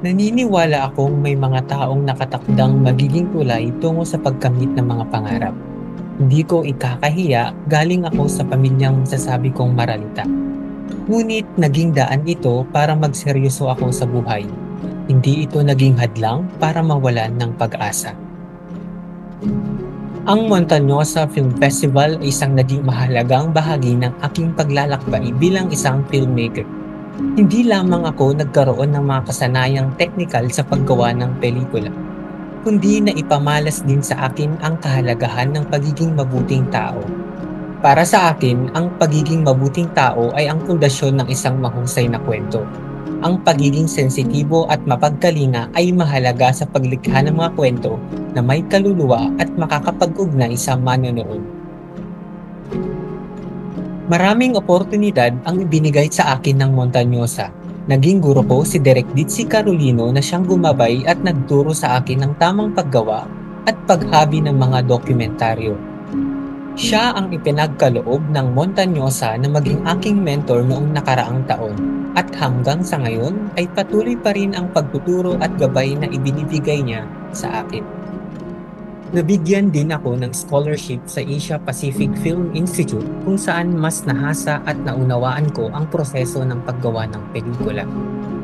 Naniniwala akong may mga taong nakatakdang magiging tulay tungo sa pagkamit ng mga pangarap. Hindi ko ikakahiya, galing ako sa pamilyang masasabi kong maralita. Ngunit naging daan ito para magseryoso ako sa buhay. Hindi ito naging hadlang para mawalan ng pag-asa. Ang Montañosa Film Festival ay isang naging mahalagang bahagi ng aking paglalakbay bilang isang filmmaker. Hindi lamang ako nagkaroon ng mga kasanayang teknikal sa paggawa ng pelikula, kundi na ipamalas din sa akin ang kahalagahan ng pagiging mabuting tao. Para sa akin, ang pagiging mabuting tao ay ang pundasyon ng isang mahusay na kwento. Ang pagiging sensitibo at mapagkalinga ay mahalaga sa paglikha ng mga kwento na may kaluluwa at makakapag-ugnay sa manonood. Maraming oportunidad ang ibinigay sa akin ng Montañosa. Naging guro ko si Direk Ditzy Carolino na siyang gumabay at nagturo sa akin ng tamang paggawa at paghabi ng mga dokumentaryo. Siya ang ipinagkaloob ng Montañosa na maging aking mentor noong nakaraang taon at hanggang sa ngayon ay patuloy pa rin ang pagtuturo at gabay na ibinibigay niya sa akin. Nabigyan din ako ng scholarship sa Asia Pacific Film Institute kung saan mas nahasa at naunawaan ko ang proseso ng paggawa ng pelikula.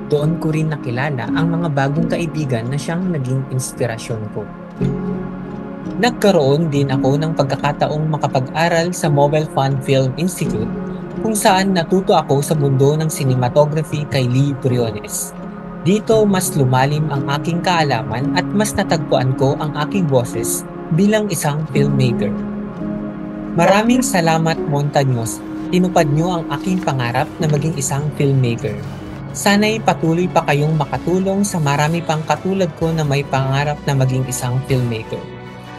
Doon ko rin nakilala ang mga bagong kaibigan na siyang naging inspirasyon ko. Nagkaroon din ako ng pagkakataong makapag-aral sa Mobile Fun Film Institute kung saan natuto ako sa mundo ng cinematography kay Lee Briones. Dito mas lumalim ang aking kaalaman at mas natagpuan ko ang aking boses bilang isang filmmaker. Maraming salamat Montañosa, tinupad niyo ang aking pangarap na maging isang filmmaker. Sana'y patuloy pa kayong makatulong sa marami pang katulad ko na may pangarap na maging isang filmmaker.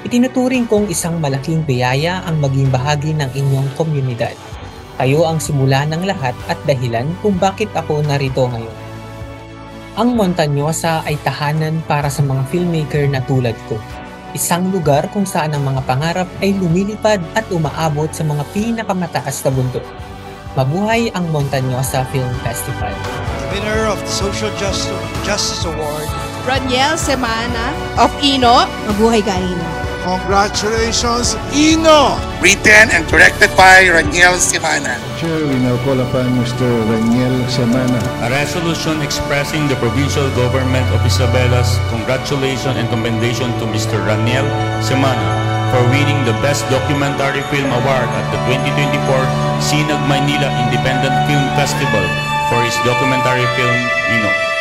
Itinuturing kong isang malaking biyaya ang maging bahagi ng inyong komunidad. Kayo ang simula ng lahat at dahilan kung bakit ako narito ngayon. Ang Montañosa ay tahanan para sa mga filmmaker na tulad ko. Isang lugar kung saan ang mga pangarap ay lumilipad at umaabot sa mga pinakamataas na bundok. Mabuhay ang Montañosa Film Festival. Winner of the Social Justice Award, Raniel Semana of Ino. Mabuhay ka, Ino. congratulations, Ino! Written and directed by Raniel Semana. Chair, we now call upon Mr. Raniel Semana. A resolution expressing the provincial government of Isabella's congratulations and commendation to Mr. Raniel Semana for winning the Best Documentary Film Award at the 2024 Sinag Maynila Independent Film Festival for his documentary film, Ino.